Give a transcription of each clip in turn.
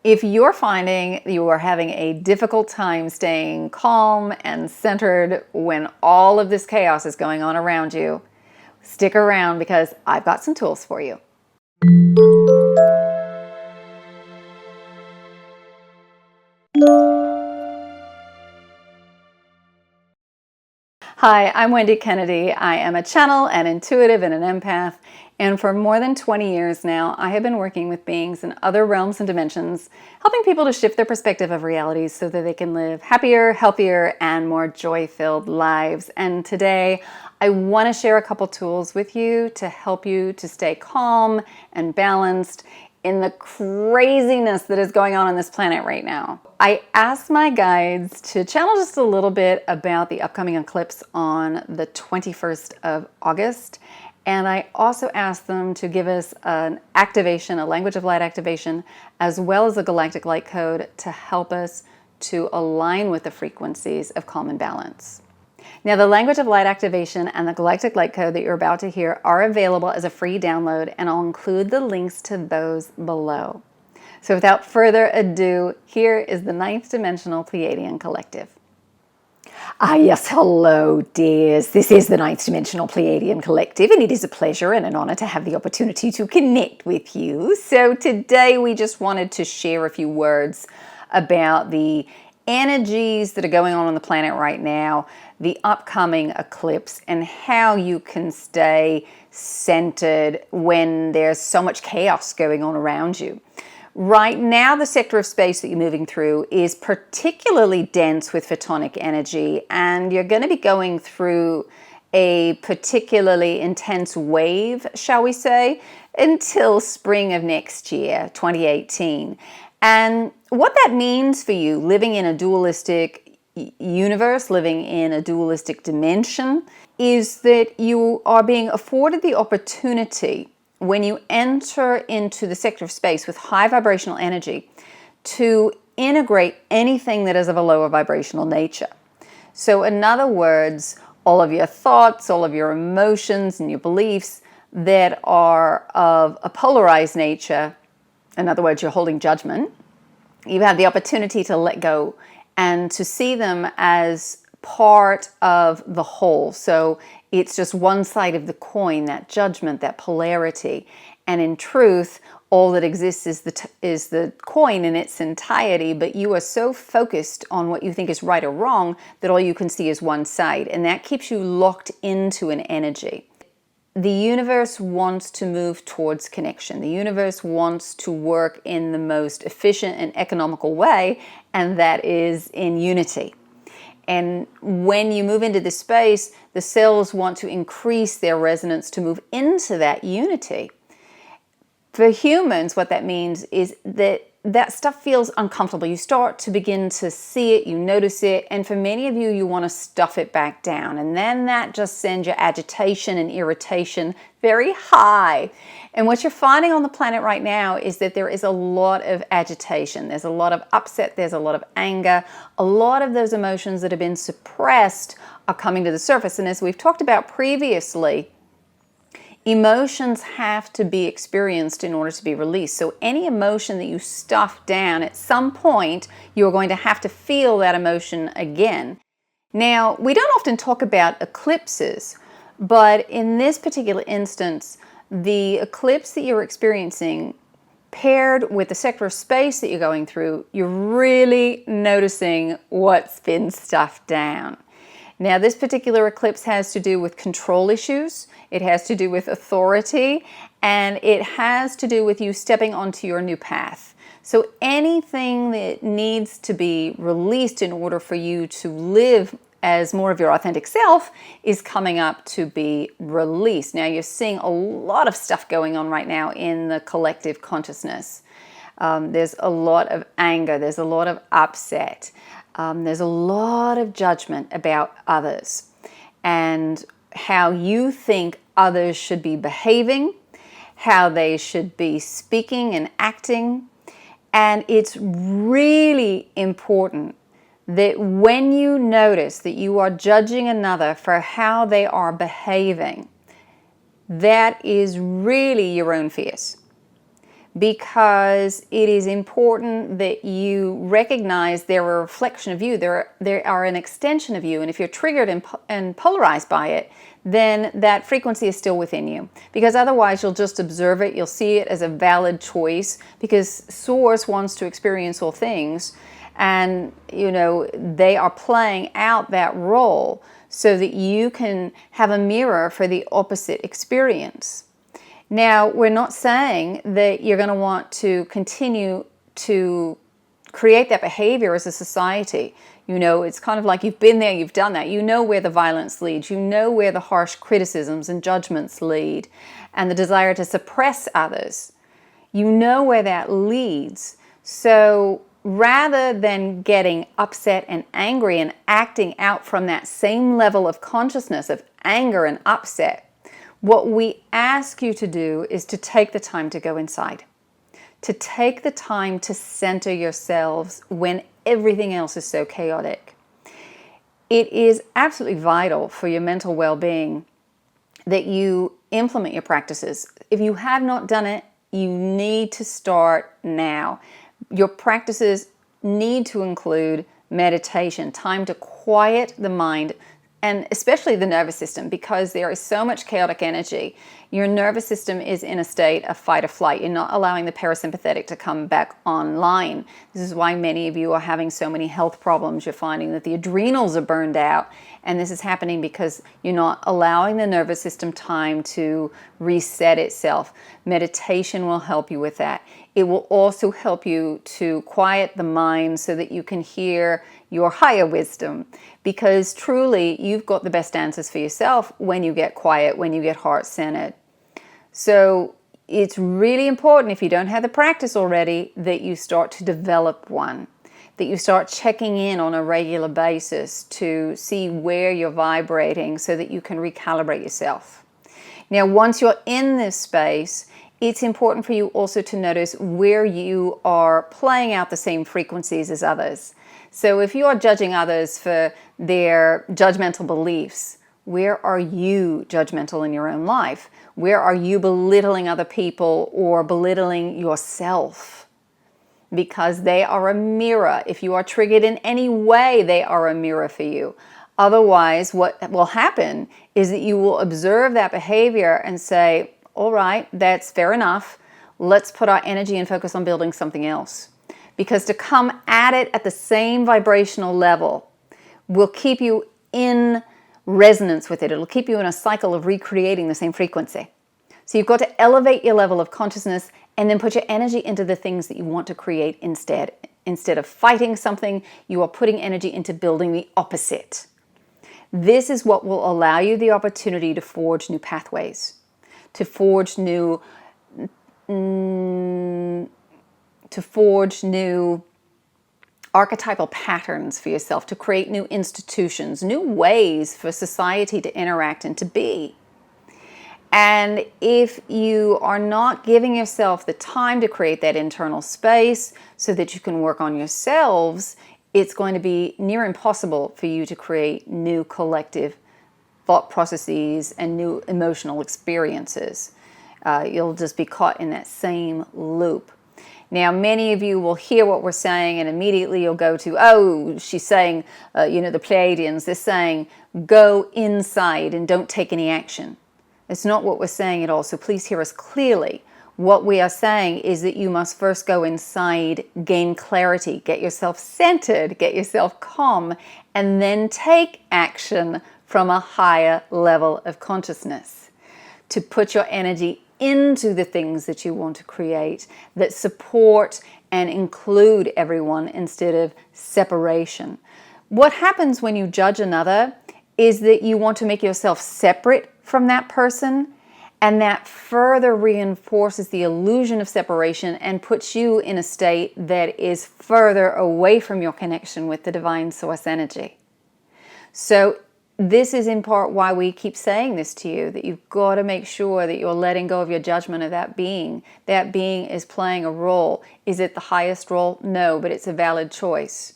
If you're finding you are having a difficult time staying calm and centered when all of this chaos is going on around you, stick around because I've got some tools for you. Hi, I'm Wendy Kennedy. I am a channel, an intuitive, and an empath. And for more than 20 years now, I have been working with beings in other realms and dimensions, helping people to shift their perspective of reality so that they can live happier, healthier, and more joy-filled lives. And today, I want to share a couple tools with you to help you to stay calm and balanced in the craziness that is going on this planet right now. I asked my guides to channel just a little bit about the upcoming eclipse on the 21st of August. And I also asked them to give us an activation, a language of light activation, as well as a galactic light code to help us to align with the frequencies of calm and balance. Now, the language of light activation and the galactic light code that you're about to hear are available as a free download, and I'll include the links to those below. So without further ado, here is the Ninth Dimensional Pleiadian Collective. Yes, hello dears. This is the Ninth Dimensional Pleiadian Collective, and it is a pleasure and an honor to have the opportunity to connect with you. So today we just wanted to share a few words about the energies that are going on the planet right now, the upcoming eclipse, and how you can stay centered when there's so much chaos going on around you. Right now, the sector of space that you're moving through is particularly dense with photonic energy, and you're going to be going through a particularly intense wave, shall we say, until spring of next year, 2018. And what that means for you, living in a dualistic universe, living in a dualistic dimension, is that you are being afforded the opportunity when you enter into the sector of space with high vibrational energy to integrate anything that is of a lower vibrational nature. So in other words, all of your thoughts, all of your emotions and your beliefs that are of a polarized nature, in other words, you're holding judgment, you have the opportunity to let go and to see them as part of the whole. So it's just one side of the coin, that judgment, that polarity. And in truth, all that exists is the coin in its entirety, but you are so focused on what you think is right or wrong that all you can see is one side. And that keeps you locked into an energy. The universe wants to move towards connection. The universe wants to work in the most efficient and economical way, and that is in unity. And when you move into this space, the cells want to increase their resonance to move into that unity. For humans, what that means is that that stuff feels uncomfortable. You start to begin to see it, you notice it, and for many of you, you want to stuff it back down. And then that just sends your agitation and irritation very high. And what you're finding on the planet right now is that there is a lot of agitation. There's a lot of upset, there's a lot of anger. A lot of those emotions that have been suppressed are coming to the surface. And as we've talked about previously, emotions have to be experienced in order to be released. So any emotion that you stuff down, at some point, you're going to have to feel that emotion again. Now, we don't often talk about eclipses, but in this particular instance, the eclipse that you're experiencing paired with the sector of space that you're going through, you're really noticing what's been stuffed down. Now, this particular eclipse has to do with control issues, it has to do with authority, and it has to do with you stepping onto your new path. So anything that needs to be released in order for you to live as more of your authentic self is coming up to be released. Now, you're seeing a lot of stuff going on right now in the collective consciousness. There's a lot of anger, there's a lot of upset. There's a lot of judgment about others and how you think others should be behaving, how they should be speaking and acting. And it's really important that when you notice that you are judging another for how they are behaving, that is really your own fears. because it is important that you recognize they're a reflection of you. They are an extension of you. And if you're triggered and polarized by it, then that frequency is still within you. Because otherwise you'll just observe it, you'll see it as a valid choice, because Source wants to experience all things. And, they are playing out that role so that you can have a mirror for the opposite experience. Now, we're not saying that you're going to want to continue to create that behavior as a society. It's kind of like you've been there, you've done that. You know where the violence leads. You know where the harsh criticisms and judgments lead, and the desire to suppress others. You know where that leads. So rather than getting upset and angry and acting out from that same level of consciousness of anger and upset, what we ask you to do is to take the time to go inside, to take the time to center yourselves when everything else is so chaotic. It is absolutely vital for your mental well-being that you implement your practices. If you have not done it, you need to start now. Your practices need to include meditation, time to quiet the mind, and especially the nervous system, because there is so much chaotic energy. Your nervous system is in a state of fight or flight. You're not allowing the parasympathetic to come back online. This is why many of you are having so many health problems. You're finding that the adrenals are burned out, and this is happening because you're not allowing the nervous system time to reset itself. Meditation will help you with that. It will also help you to quiet the mind so that you can hear your higher wisdom, because truly you've got the best answers for yourself when you get quiet, when you get heart-centered. So it's really important, if you don't have the practice already, that you start to develop one, that you start checking in on a regular basis to see where you're vibrating so that you can recalibrate yourself. Now, once you're in this space, it's important for you also to notice where you are playing out the same frequencies as others. So if you are judging others for their judgmental beliefs, where are you judgmental in your own life? Where are you belittling other people or belittling yourself? Because they are a mirror. If you are triggered in any way, they are a mirror for you. Otherwise, what will happen is that you will observe that behavior and say, all right, that's fair enough. Let's put our energy and focus on building something else. Because to come at it at the same vibrational level will keep you in resonance with it. It'll keep you in a cycle of recreating the same frequency. So you've got to elevate your level of consciousness and then put your energy into the things that you want to create instead. Instead of fighting something, you are putting energy into building the opposite. This is what will allow you the opportunity to forge new pathways, to forge new archetypal patterns for yourself, to create new institutions, new ways for society to interact and to be. And if you are not giving yourself the time to create that internal space so that you can work on yourselves, it's going to be near impossible for you to create new collective thought processes and new emotional experiences. You'll just be caught in that same loop. Now, many of you will hear what we're saying and immediately you'll go to, oh, she's saying, the Pleiadians, they're saying, go inside and don't take any action. It's not what we're saying at all, so please hear us clearly. What we are saying is that you must first go inside, gain clarity, get yourself centered, get yourself calm, and then take action from a higher level of consciousness to put your energy into the things that you want to create that support and include everyone instead of separation. What happens when you judge another is that you want to make yourself separate from that person, and that further reinforces the illusion of separation and puts you in a state that is further away from your connection with the divine source energy. So this is in part why we keep saying this to you, that you've got to make sure that you're letting go of your judgment of that being. That being is playing a role. Is it the highest role? No, but it's a valid choice.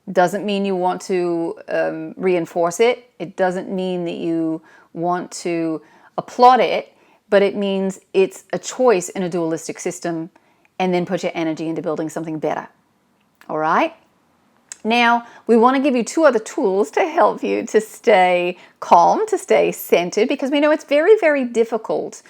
Doesn't mean you want to reinforce it. It doesn't mean that you want to applaud it, but it means it's a choice in a dualistic system, and then put your energy into building something better. All right? Now, we want to give you 2 other tools to help you to stay calm, to stay centered, because we know it's very, very difficult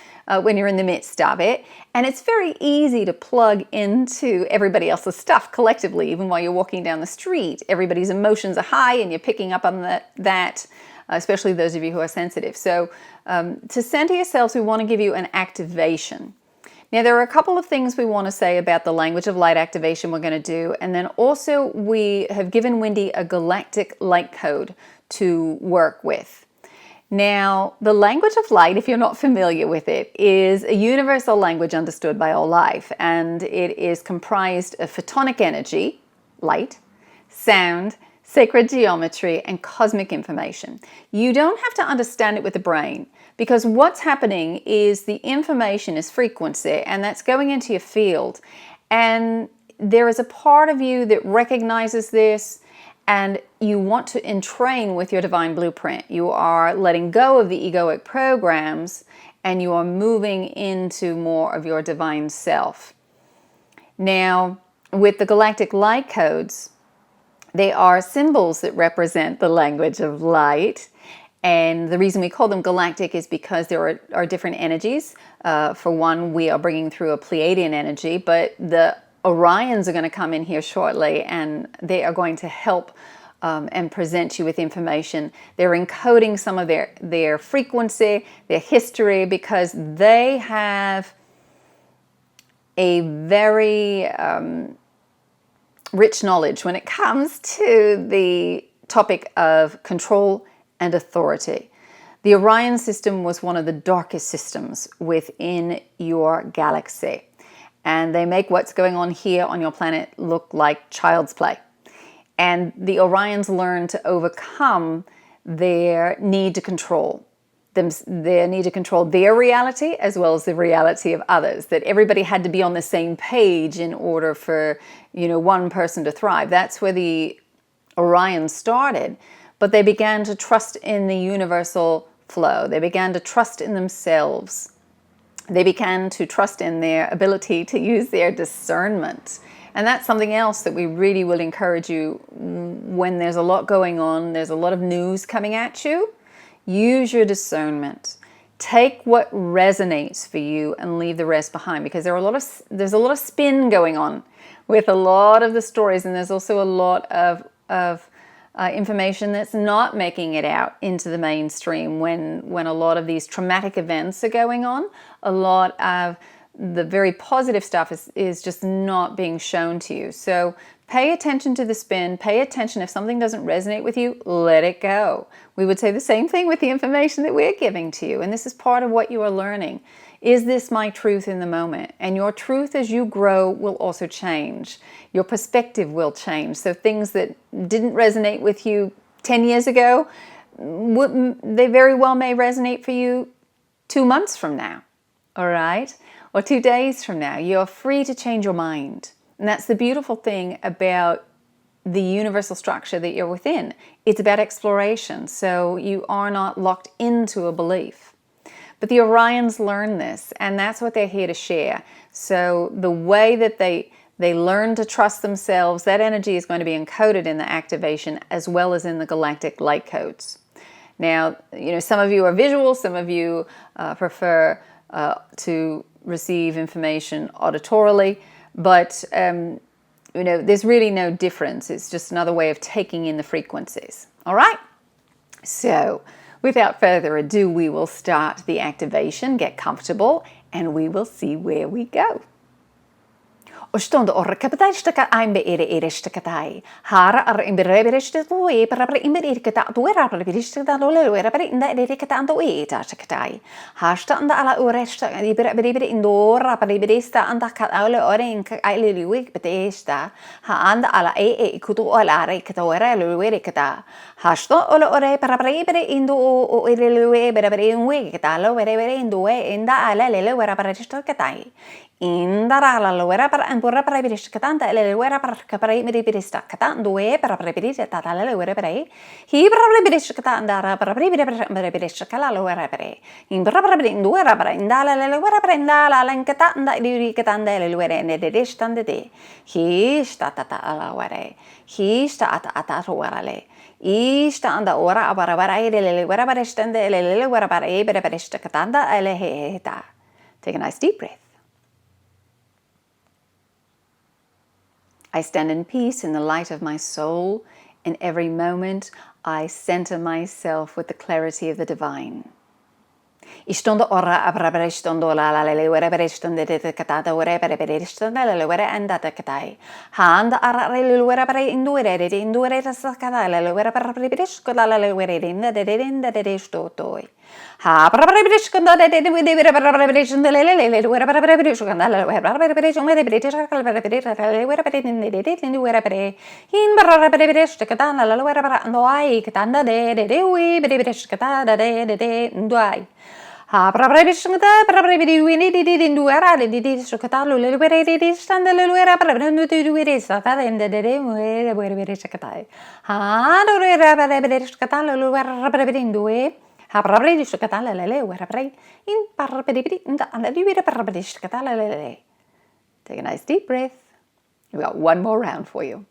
when you're in the midst of it. And it's very easy to plug into everybody else's stuff collectively, even while you're walking down the street. Everybody's emotions are high and you're picking up on that, especially those of you who are sensitive. So to center yourselves, we want to give you an activation. Now, there are a couple of things we want to say about the language of light activation we're going to do. And then also we have given Wendy a Galactic Light Code to work with. Now, the language of light, if you're not familiar with it, is a universal language understood by all life. And it is comprised of photonic energy, light, sound, sacred geometry, and cosmic information. You don't have to understand it with the brain, because what's happening is the information is frequency, and that's going into your field. And there is a part of you that recognizes this, and you want to entrain with your divine blueprint. You are letting go of the egoic programs, and you are moving into more of your divine self. Now, with the Galactic Light Codes, they are symbols that represent the language of light. And the reason we call them galactic is because there are different energies. For one, we are bringing through a Pleiadian energy, but the Orions are going to come in here shortly, and they are going to help and present you with information. They're encoding some of their frequency, their history, because they have a very rich knowledge when it comes to the topic of control and authority. The Orion system was one of the darkest systems within your galaxy, and they make what's going on here on your planet look like child's play. And the Orions learn to overcome their need to control their need to control their reality as well as the reality of others, that everybody had to be on the same page in order for, one person to thrive. That's where the Orions started, but they began to trust in the universal flow. They began to trust in themselves. They began to trust in their ability to use their discernment. And that's something else that we really will encourage you when there's a lot going on, there's a lot of news coming at you. Use your discernment. Take what resonates for you and leave the rest behind, because there's a lot of spin going on with a lot of the stories, and there's also a lot of information that's not making it out into the mainstream when a lot of these traumatic events are going on. A lot of the very positive stuff is just not being shown to you. So pay attention to the spin. Pay attention. If something doesn't resonate with you, let it go. We would say the same thing with the information that we're giving to you. And this is part of what you are learning. Is this my truth in the moment? And your truth as you grow will also change. Your perspective will change. So things that didn't resonate with you 10 years ago, they very well may resonate for you 2 months from now. All right? Or 2 days from now. You're free to change your mind. And that's the beautiful thing about the universal structure that you're within. It's about exploration. So you are not locked into a belief. But the Orions learn this, and that's what they're here to share. So the way that they learn to trust themselves, that energy is going to be encoded in the activation as well as in the Galactic Light Codes. Now, some of you are visual, some of you prefer to receive information auditorily, but there's really no difference. It's just another way of taking in the frequencies. All right? So without further ado, we will start the activation, get comfortable, and we will see where we go. Ostondo orrekapatai staka aimbe ere stakatai. Hara ar imberebere statoe para imbere kata tuera para biristata lolera para inda ere kata ando eta stakatai. Hasta anda ala oresta ibere indora para iberesta anda kata ole ore in aile liwik betesta. Ha anda ala kutu ala re kata ora lolere kata. Hasta ole ore para ibere indo o ere liwe para in we kata lo ere indo inda ala lele ora para stakatai. Indara la luera para ancora para birish katanda le luera para capare mi birista katando e para preberire tata le luera pre hi para birish katanda para preberire birish kala luera pre in para induera para indala le luera pre indala la katanda di katanda le luera ne de stande de hi sta tata la luera hi sta ata luera le I sta anda ora para para le luera para stande le luera para birish katanda le heta. Take a nice deep breath. I stand in peace in the light of my soul. In every moment, I center myself with the clarity of the divine. Istondo ora abrabristondo la lewere beristonde de catata ore per beristonde la lewere andata catai. Hand ara lewere per induere tascata la lewere per berisco la lewere de stotoi. Ha preberisco da de preberisco de lewere per berisco la lewere per berisco me de berisco la lewere per induere per in preberisco catana la lewere per andoi catanda de ui berisco catana de ndoi. Ha preberiscata prebedi wini di induera di socatalo le veredi stande le luera prebendo di dueresa tende de muere beriscatai. Ha dorera preberiscatalo le luera prebedindo e ha preberiscatala le luera pre in parpedi and di vere preberiscatala le. Take a nice deep breath. We got one more round for you.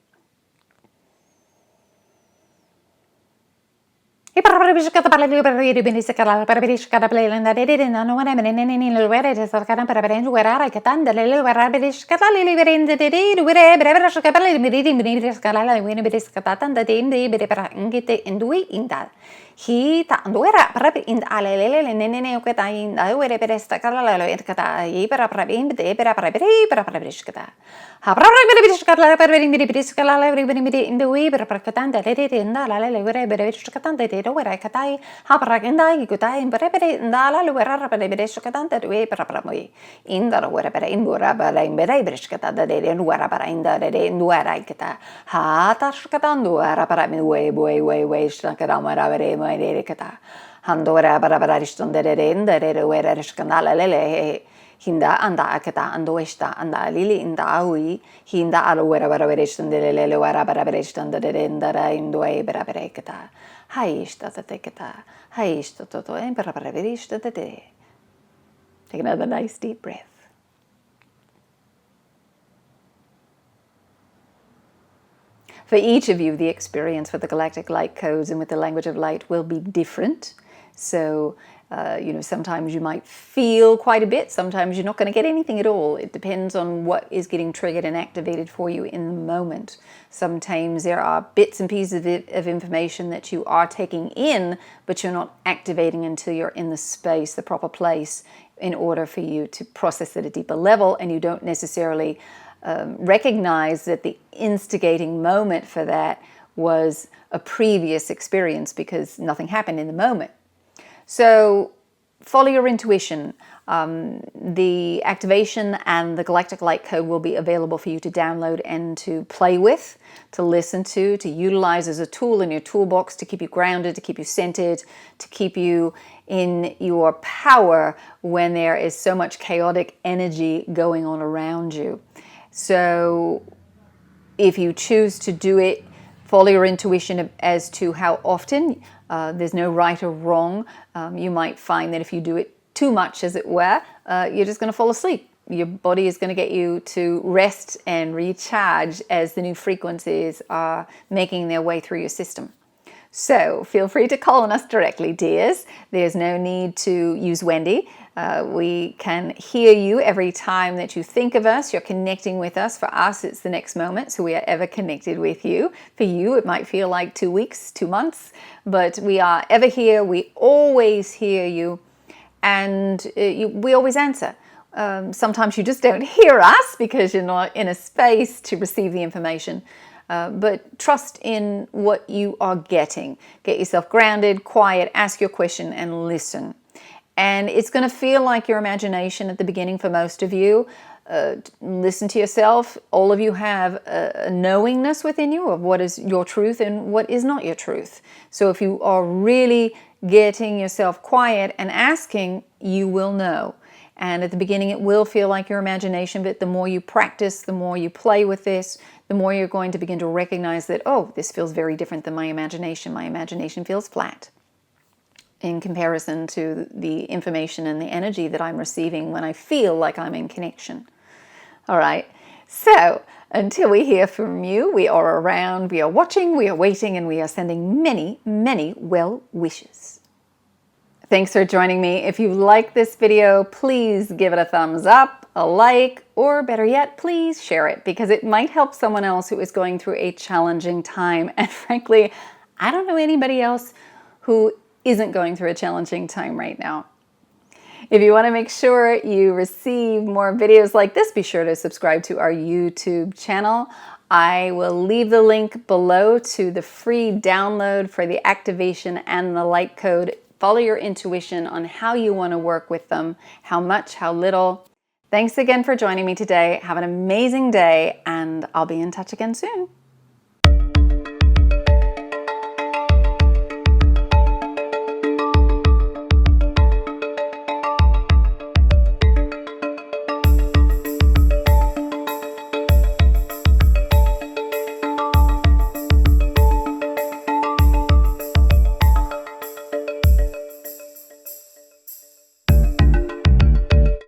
I preberiscata parla di beriscala preberiscata plena de no one in the weather is a kind of prebendu where I can the little beriscata live in the day wherever scapella reading beriscala when beriscata the day they berangite and we in that. He tanduera prep in alele nene oketa in I were beriscala kata ibera prabin de bera preberiscata. Ha preberiscata beriscala in the way bercatan that it in the lale where beriscatan de where I catai, Hapragenda, Gutai, and Brepere, Dala, wherever they berescatan that way, Prapramoi. In the wherever in Buraba, in Berebriscata, the day and wherever in the day and where I get Hatashkatan, wherever way, Stakadama, my dedicata. Handora, Barabariston, the day in the day where Scandala lele. Hinda anda akata ando esta anda lili inda aui hinda alo wera bereston de lele wera bereston de dendara indo e berekata haista tatekata haista toto en bereverista de. Take another nice deep breath. For each of you, the experience with the Galactic Light Codes and with the language of light will be different. So sometimes you might feel quite a bit, sometimes you're not going to get anything at all. It depends on what is getting triggered and activated for you in the moment. Sometimes there are bits and pieces of information that you are taking in, but you're not activating until you're in the space, the proper place, in order for you to process at a deeper level, and you don't necessarily recognize that the instigating moment for that was a previous experience because nothing happened in the moment. So follow your intuition. The activation and the Galactic Light Code will be available for you to download and to play with, to listen to utilize as a tool in your toolbox to keep you grounded, to keep you centered, to keep you in your power when there is so much chaotic energy going on around you. So if you choose to do it, follow your intuition as to how often. There's no right or wrong. You might find that if you do it too much, as it were, you're just going to fall asleep. Your body is going to get you to rest and recharge as the new frequencies are making their way through your system. So feel free to call on us directly, dears. There's no need to use Wendy. We can hear you every time that you think of us. You're connecting with us. For us, it's the next moment, so we are ever connected with you. For you, it might feel like 2 weeks, 2 months, but we are ever here. We always hear you, and we always answer. Sometimes you just don't hear us because you're not in a space to receive the information. But trust in what you are getting. Get yourself grounded, quiet, ask your question, and listen. And it's going to feel like your imagination at the beginning for most of you. Listen to yourself. All of you have a knowingness within you of what is your truth and what is not your truth. So if you are really getting yourself quiet and asking, you will know. And at the beginning, it will feel like your imagination, but the more you practice, the more you play with this, the more you're going to begin to recognize that, oh, this feels very different than my imagination. My imagination feels flat in comparison to the information and the energy that I'm receiving when I feel like I'm in connection. All right, so until we hear from you, we are around, we are watching, we are waiting, and we are sending many, many well wishes. Thanks for joining me. If you like this video, please give it a thumbs up, a like, or better yet, please share it, because it might help someone else who is going through a challenging time. And frankly, I don't know anybody else who isn't going through a challenging time right now. If you want to make sure you receive more videos like this, be sure to subscribe to our YouTube channel. I will leave the link below to the free download for the activation and the light code. Follow your intuition on how you want to work with them, how much, how little. Thanks again for joining me today. Have an amazing day, and I'll be in touch again soon.